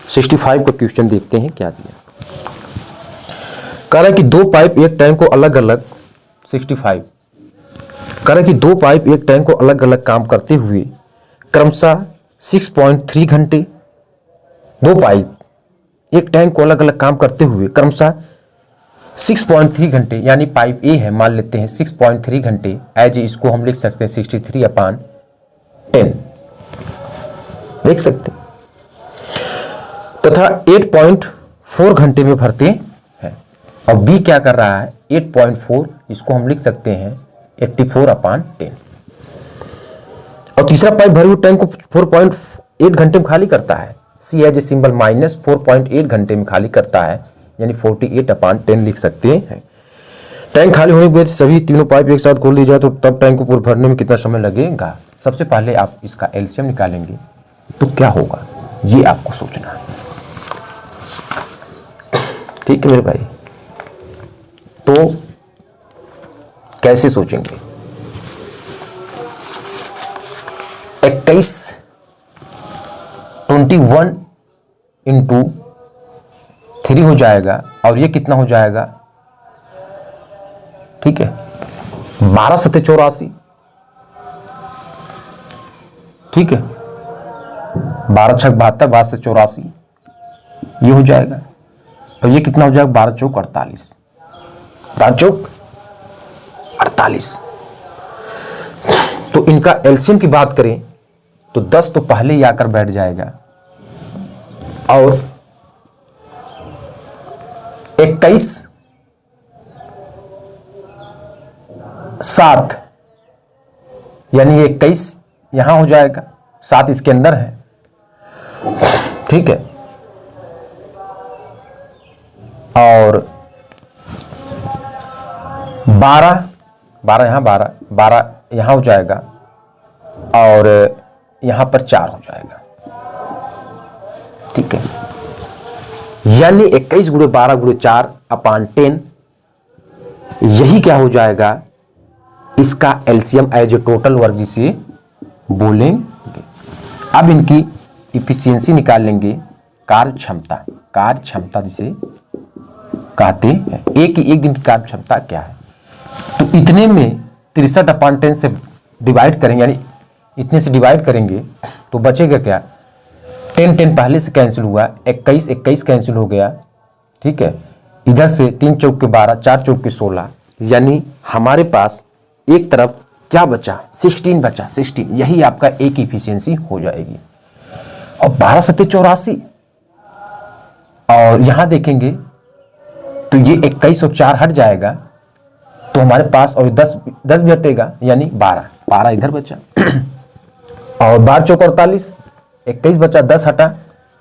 65 का क्वेश्चन देखते हैं क्या दिया। कह रहा है कि दो पाइप एक टैंक को अलग अलग 65 कह रहा है कि दो पाइप एक टैंक को अलग अलग काम करते हुए क्रमशः 6.3 घंटे, दो पाइप एक टैंक को अलग अलग काम करते हुए क्रमशः 6.3 घंटे, यानी पाइप ए है, मान लेते हैं 6.3 घंटे, एज इसको हम लिख सकते हैं 63/10 देख सकते हैं, तथा 8.4 घंटे में भरते हैं। और बी क्या कर रहा है, 8.4, इसको हम लिख सकते हैं 84/10। और तीसरा पाइप भरे हुए टैंक को 4.8 घंटे में खाली करता है, सी एज ए सिंबल माइनस 4.8 घंटे में खाली करता है, यानी 48/10 लिख सकते हैं। टैंक खाली होने के बाद सभी तीनों पाइप एक साथ खोल दिया जाए तो तब टैंक को पूरा भरने में कितना समय लगेगा। सबसे पहले आप इसका एलसीएम निकालेंगे तो क्या होगा, ये आपको सोचना है, ठीक है मेरे भाई। तो कैसे सोचेंगे, 21 21 इंटू 3 हो जाएगा, और ये कितना हो जाएगा, ठीक है, 12 सत्ते 84, ठीक है, 12 छक 72, 12 से 84 ये हो जाएगा। और ये कितना हो जाएगा, 12 चौक 48, 12 चौक 48। तो इनका एलसीएम की बात करें तो 10 तो पहले ही आकर बैठ जाएगा, और 21 7, यानी 21 यहां हो जाएगा, 7 इसके अंदर है, ठीक है। और 12 यहां, 12 यहां हो जाएगा, और यहां पर 4 हो जाएगा, ठीक है। यानी 21 × 12 × 4/10, यही क्या हो जाएगा, इसका LCM as a total work जिसे बोलेंगे। अब इनकी इफिशियंसी निकाल लेंगे, कार्य क्षमता जिसे कहते हैं। एक दिन की कार्य क्षमता क्या है, तो इतने में 63/10 से डिवाइड करेंगे, यानी इतने से डिवाइड करेंगे तो बचेगा क्या, 10 पहले से कैंसिल हुआ, 21 कैंसिल हो गया, ठीक है। इधर से 3 चौक के 12, 4 चौक के 16, यानी हमारे पास एक तरफ क्या बचा, 16 बचा, 16, यही आपका एक इफिशियंसी हो जाएगी। और 12 सत्ते 84, और यहां देखेंगे तो ये 21 और 4 हट जाएगा, तो हमारे पास और 10 भी हटेगा, यानी 12 इधर बचा और 12 चौक 48, 21 बचा, 10 हटा,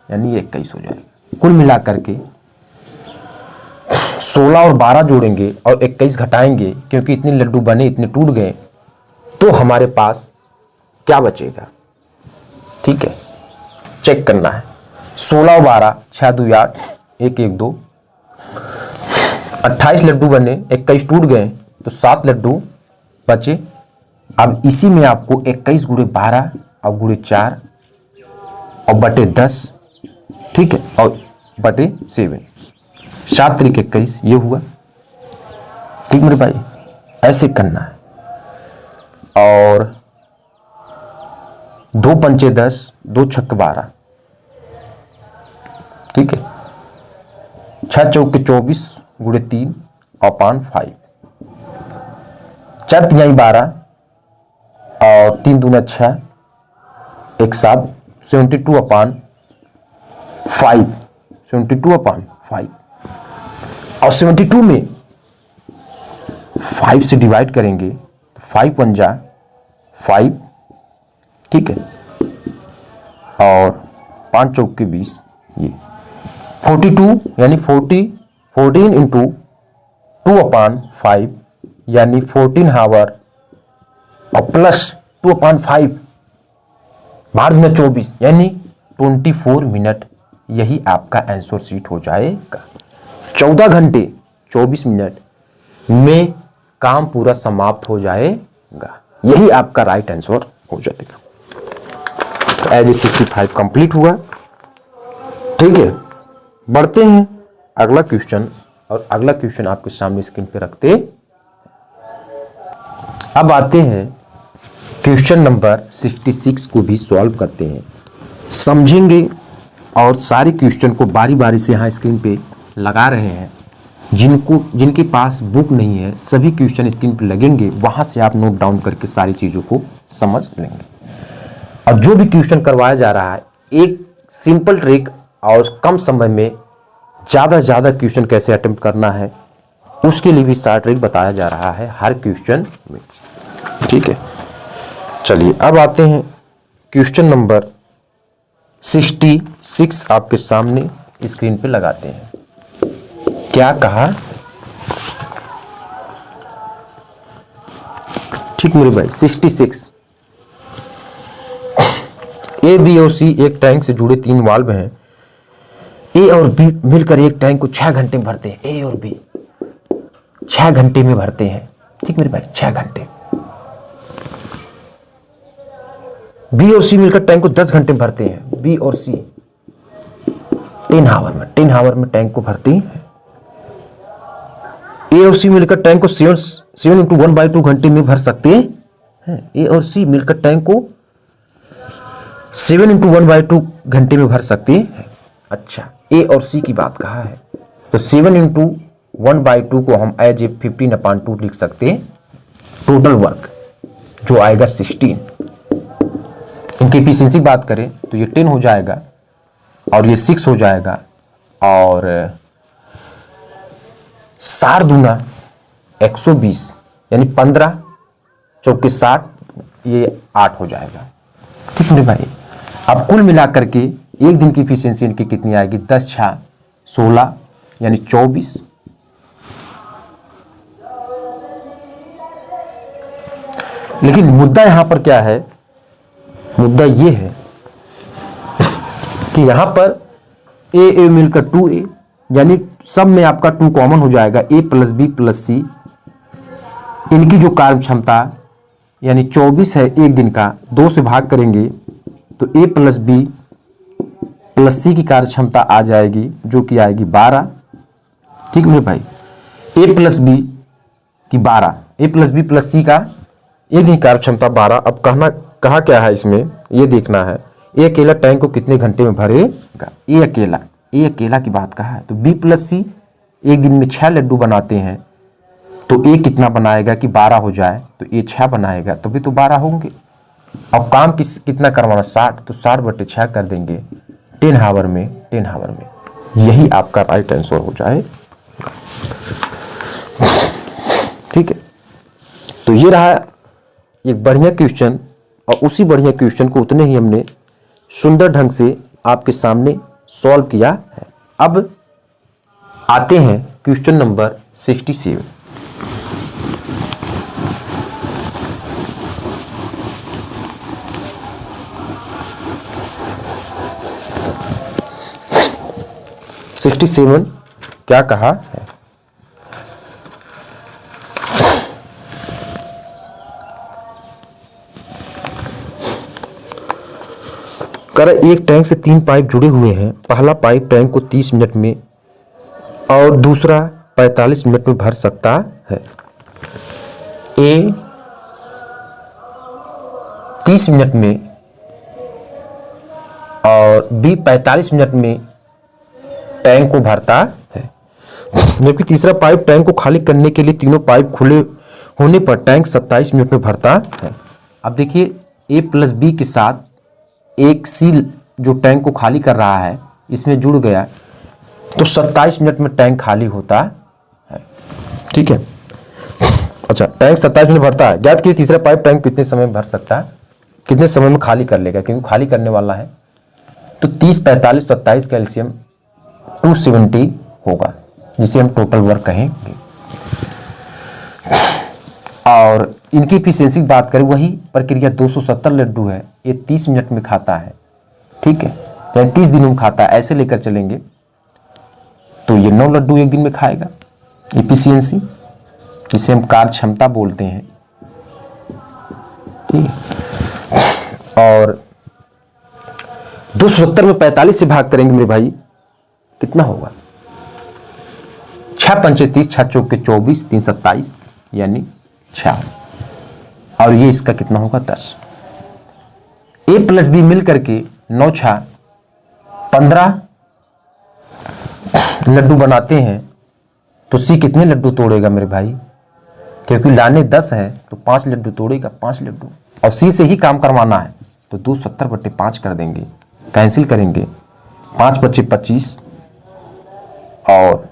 यानी ये 21 हो जाएगा। कुल मिलाकर के 16 और 12 जोड़ेंगे और 21 घटाएंगे, क्योंकि इतने लड्डू बने, इतने टूट गए, तो हमारे पास क्या बचेगा? ठीक है, चेक करना है। 16 और 12, 6 2 8, 1 1 2, 28 लड्डू बने, 21 टूट गए, तो 7 लड्डू बचे। अब इसी में आपको 21 गुणे 12 और गुणे 4 और बटे 10, ठीक है, और बटे 7, 7 3 21, ये हुआ। ठीक मेरे भाई, ऐसे करना है। और 2 पंचे 10, 2 छक्के 12, ठीक है, 6 चौके 24 गुणे 3 और 5, 4 तिहाई 12 और 3 दूना 6, 1 7, 72 अपान 5, 72 अपान 5, और 72 में 5 से डिवाइड करेंगे तो 5 1 जा 5, ठीक है, और 5 चौक के 20, ये 42, यानी 14 इंटू 2 अपान 5, यानी 14 हावर और प्लस 2 अपान 5, 12 में 24, यानी 24 मिनट। यही आपका आंसर शीट हो जाएगा। 14 घंटे 24 मिनट में काम पूरा समाप्त हो जाएगा। यही आपका राइट आंसर हो जाएगा। तो एज ए 65 कंप्लीट हुआ। ठीक है, बढ़ते हैं अगला क्वेश्चन, और अगला क्वेश्चन आपके सामने स्क्रीन पे रखते। अब आते हैं क्वेश्चन नंबर 66 को भी सॉल्व करते हैं, समझेंगे, और सारे क्वेश्चन को बारी बारी से यहाँ स्क्रीन पे लगा रहे हैं। जिनके पास बुक नहीं है, सभी क्वेश्चन स्क्रीन पे लगेंगे, वहाँ से आप नोट डाउन करके सारी चीज़ों को समझ लेंगे। और जो भी क्वेश्चन करवाया जा रहा है, एक सिंपल ट्रिक और कम समय में ज़्यादा से ज़्यादा क्वेश्चन कैसे अटेम्प्ट करना है, उसके लिए भी सारा ट्रिक बताया जा रहा है हर क्वेश्चन में। ठीक है, चलिए अब आते हैं क्वेश्चन नंबर 66 आपके सामने स्क्रीन पे लगाते हैं। क्या कहा? ठीक मेरे भाई, 66 ए बी और सी एक टैंक से जुड़े 3 वाल्व हैं। ए और बी मिलकर एक टैंक को 6 घंटे में भरते हैं। ए और बी 6 घंटे में भरते हैं। ठीक मेरे भाई, 6 घंटे। बी और सी मिलकर टैंक को 10 घंटे में भरते हैं। बी और सी 10 हावर में टैंक को भरती हैं। ए और सी मिलकर टैंक को 7 इंटू 1/2 घंटे में भर सकते हैं। ए और सी मिलकर टैंक को 7 इंटू 1/2 घंटे में भर सकते हैं। अच्छा, ए और सी की बात कहा है, तो 7 इंटू 1/2 को हम एज ए 15/2 लिख सकते हैं। टोटल वर्क जो आएगा 16। इनकी एफिशिएंसी बात करें तो ये 10 हो जाएगा और ये 6 हो जाएगा, और 4 दूना 120, यानी 15 चौके 60, ये 8 हो जाएगा। ठीक है भाई, अब कुल मिलाकर के एक दिन की एफिशिएंसी इनकी कितनी आएगी? 10 6 16, यानी 24। लेकिन मुद्दा यहां पर क्या है? मुद्दा ये है कि यहां पर ए मिलकर 2a, यानी सब में आपका 2 कॉमन हो जाएगा। a प्लस बी प्लस सी, इनकी जो कार्य क्षमता यानी 24 है एक दिन का, 2 से भाग करेंगे तो a प्लस बी प्लस सी की कार्य क्षमता आ जाएगी, जो कि आएगी 12। ठीक मेरे भाई, a प्लस बी की 12, a प्लस बी प्लस सी का एक दिन कार्य क्षमता 12। अब कहा क्या है इसमें, ये देखना है ए अकेला टैंक को कितने घंटे में भरेगा। ए अकेला की बात कहा है, तो बी प्लस सी एक दिन में 6 लड्डू बनाते हैं, तो ए कितना बनाएगा कि 12 हो जाए, तो ए 6 बनाएगा, तो भी तो 12 होंगे। अब काम कितना करवाना? 60, तो 60/6 कर देंगे 10 हावर में। यही आपका राइट आंसर हो जाए। ठीक है, तो ये रहा एक बढ़िया क्वेश्चन, और उसी बढ़िया क्वेश्चन को उतने ही हमने सुंदर ढंग से आपके सामने सॉल्व किया है। अब आते हैं क्वेश्चन नंबर 67। क्या कहा है? एक टैंक से 3 पाइप जुड़े हुए हैं। पहला पाइप टैंक को 30 मिनट में और दूसरा 45 मिनट में भर सकता है। ए 30 मिनट में और बी 45 मिनट में टैंक को भरता है, जबकि तीसरा पाइप टैंक को खाली करने के लिए तीनों पाइप खुले होने पर टैंक 27 मिनट में भरता है। अब देखिए, ए प्लस बी के साथ एक सील जो टैंक को खाली कर रहा है इसमें जुड़ गया, तो 27 मिनट में टैंक खाली होता है। ठीक है, अच्छा, टैंक 27 मिनट भरता है। ज्ञात कीजिए तीसरा पाइप टैंक कितने समय में भर सकता है, कितने समय में खाली कर लेगा, क्योंकि खाली करने वाला है। तो 30, 45, 27 का एलसीएम 270 होगा, जिसे हम टोटल वर्क कहेंगे। और इनकी इफिशियंसी की बात करें, वही प्रक्रिया 270 लड्डू है, ये 30 मिनट में खाता है। ठीक है, तो 30 दिनों में खाता है, ऐसे लेकर चलेंगे तो ये 9 लड्डू एक दिन में खाएगा। इफिशियंसी, जिसे हम कार्य क्षमता बोलते हैं। ठीक है, और 270 में 45 से भाग करेंगे मेरे भाई, कितना होगा? 6 पंचे 30, 6 चौके 24, 3 27, यानी 6। और ये इसका कितना होगा? 10। ए प्लस बी मिल करके 9 6 15 लड्डू बनाते हैं, तो सी कितने लड्डू तोड़ेगा मेरे भाई? क्योंकि लाने 10 है तो 5 लड्डू तोड़ेगा, 5 लड्डू। और सी से ही काम करवाना है, तो 270/5 कर देंगे, कैंसिल करेंगे। 5 बचे 25 और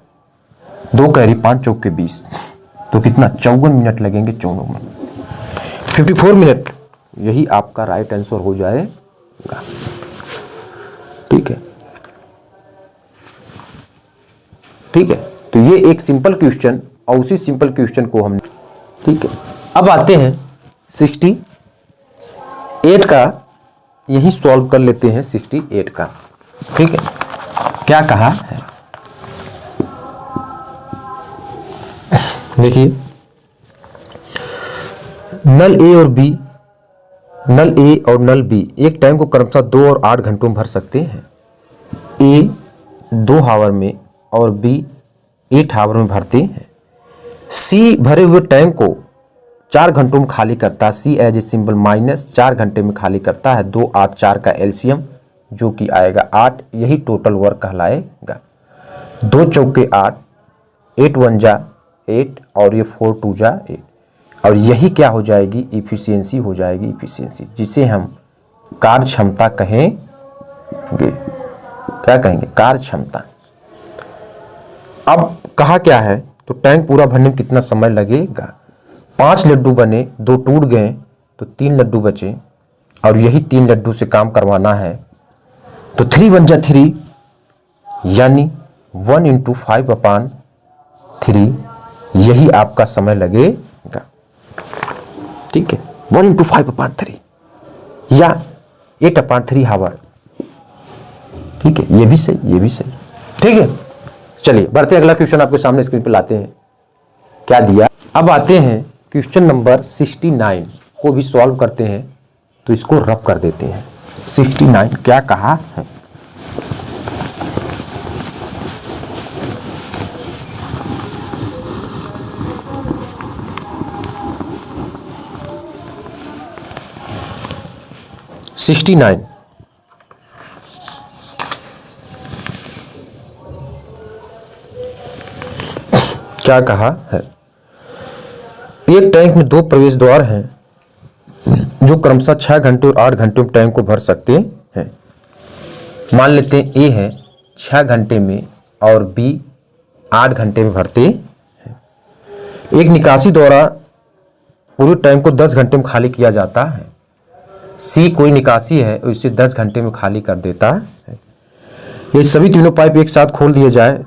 2 कैरी 5 चौके 20, तो कितना? 54 मिनट लगेंगे। 54 मिनट, यही आपका राइट आंसर हो जाएगा। ठीक है, ठीक है, तो ये एक सिंपल क्वेश्चन, और उसी सिंपल क्वेश्चन को हमने, ठीक है, अब आते हैं 68 का, यही सॉल्व कर लेते हैं 68 का। ठीक है, क्या कहा है? देखिए, नल ए और बी, नल ए और नल बी एक टैंक को क्रमशः 2 और 8 घंटों में भर सकते हैं। ए 2 हावर में और बी 8 हावर में भरते हैं। सी भरे हुए टैंक को 4 घंटों में खाली करता है। सी एज ए सिंबल माइनस 4 घंटे में खाली करता है। 2 8 4 का एलसीएम जो कि आएगा 8, यही टोटल वर्क कहलाएगा। 2 चौके 8, 8 1 जा 8 और ये 4 2 जा 8, और यही क्या हो जाएगी? इफिशियंसी हो जाएगी। इफिशियंसी, जिसे हम कार्य क्षमता कहेंगे। क्या कहेंगे? कार्य क्षमता। अब कहा क्या है? तो टैंक पूरा भरने में कितना समय लगेगा? 5 लड्डू बने, 2 टूट गए, तो 3 लड्डू बचे, और यही 3 लड्डू से काम करवाना है। तो 3 1 जा 3, यानी 1 × 5/3, यही आपका समय लगेगा। ठीक है, 1 × 5/3 या 8/3 हावर। ठीक है, ये भी सही, ये भी सही। ठीक है, चलिए बढ़ते अगला क्वेश्चन आपके सामने स्क्रीन पे लाते हैं। क्या दिया? अब आते हैं क्वेश्चन नंबर 69 को भी सॉल्व करते हैं, तो इसको रब कर देते हैं। 69 क्या कहा है? क्या कहा है? एक टैंक में 2 प्रवेश द्वार हैं, जो क्रमशः 6 घंटे और 8 घंटे में टैंक को भर सकते हैं। मान लेते हैं ए है 6 घंटे में और बी 8 घंटे में भरते हैं। एक निकासी द्वारा पूरे टैंक को 10 घंटे में खाली किया जाता है। सी कोई निकासी है और इसे 10 घंटे में खाली कर देता है। ये सभी तीनों पाइप एक साथ खोल दिए जाए,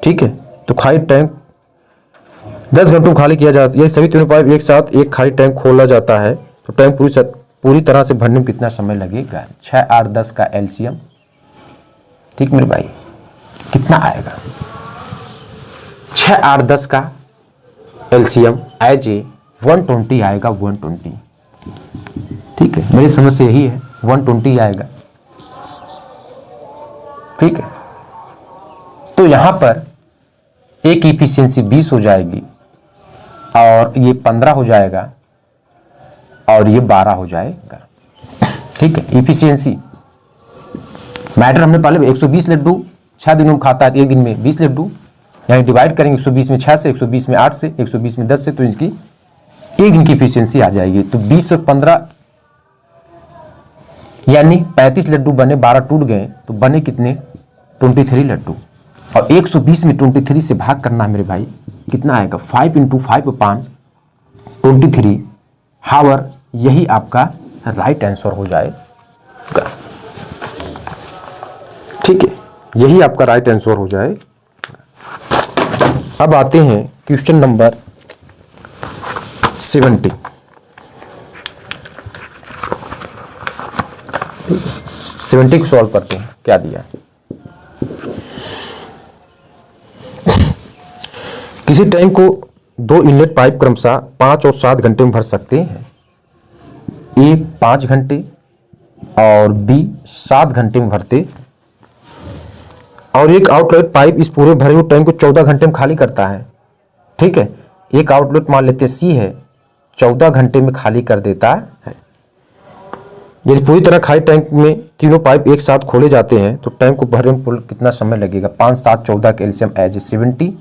ठीक है, तो खाली टैंक 10 घंटों में खाली किया जाता है। ये सभी तीनों पाइप एक साथ एक खाली टैंक खोला जाता है तो टैंक पूरी तरह से भरने में कितना समय लगेगा? 6, 8, 10 का एलसीएम, ठीक मेरे भाई, कितना आएगा? 6, 8, 10 का एलसीएम एज ए 120 आएगा, 120, ठीक है, मेरी समझ से यही है, 120 आएगा, ठीक है। तो यहां पर एक इफिशियंसी 20 हो जाएगी और ये 15 हो जाएगा और ये 12 हो जाएगा, ठीक है। इफिशियंसी मैटर हमने पहले 120 लड्डू 6 दिनों में खाता है, एक दिन में 20 लड्डू, यानी डिवाइड करेंगे 120 में 6 से, 120 में 8 से, 120 में 10 से, तो इनकी एक दिन की इफिशियंसी आ जाएगी। तो 20 और 15 यानी 35 लड्डू बने, 12 टूट गए, तो बने कितने? 23 लड्डू। और 120 में 23 से भाग करना है मेरे भाई, कितना आएगा? 5 × 5/23 हावर। यही आपका राइट आंसर हो जाएगा, ठीक है, यही आपका राइट आंसर हो जाए। अब आते हैं क्वेश्चन नंबर 70। 70 को सॉल्व करते हैं, क्या दिया? किसी टैंक को 2 इनलेट पाइप क्रमशः 5 और 7 घंटे में भर सकते हैं। ए 5 घंटे और बी 7 घंटे में भरते, और एक आउटलेट पाइप इस पूरे भरे हुए टैंक को 14 घंटे में खाली करता है, ठीक है। एक आउटलेट मान लेते सी है, 14 घंटे में खाली कर देता है। यदि पूरी तरह खाली टैंक में तीनों पाइप एक साथ खोले जाते हैं तो टैंक को भरने में कितना समय लगेगा? 5, 7, 14 का एलसीएम एज 70,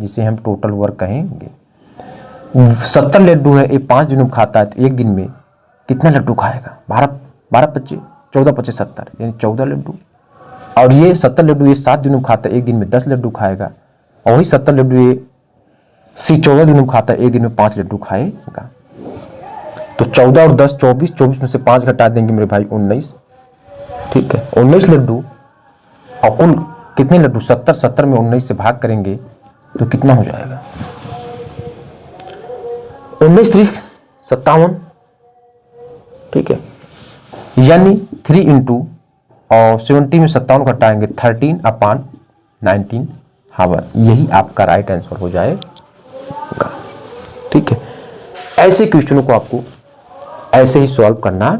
जिसे हम टोटल वर्क कहेंगे। 70 लड्डू है, ये 5 दिनों में खाता है, तो एक दिन में कितना लड्डू खाएगा? 12, 25, 14, 25, 70, यानी 14 लड्डू। और ये 70 लड्डू ये 7 दिनों में खाता है, एक दिन में 10 लड्डू खाएगा। और वही 70 लड्डू ये 14 दिनों में खाता है, एक दिन में 5 लड्डू खाएगा। तो 14 और 10 24, 24 में से 5 घटा देंगे मेरे भाई 19, ठीक है, 19 लड्डू। और कुल कितने लड्डू? 70, 70 में 19 से भाग करेंगे तो कितना हो जाएगा? 19 3 57, ठीक है, यानी 3 × और 70 में 57 घटाएंगे 13/19 हावर। यही आपका राइट आंसर हो जाएगा, ठीक है। ऐसे क्वेश्चनों को आपको ऐसे ही सॉल्व करना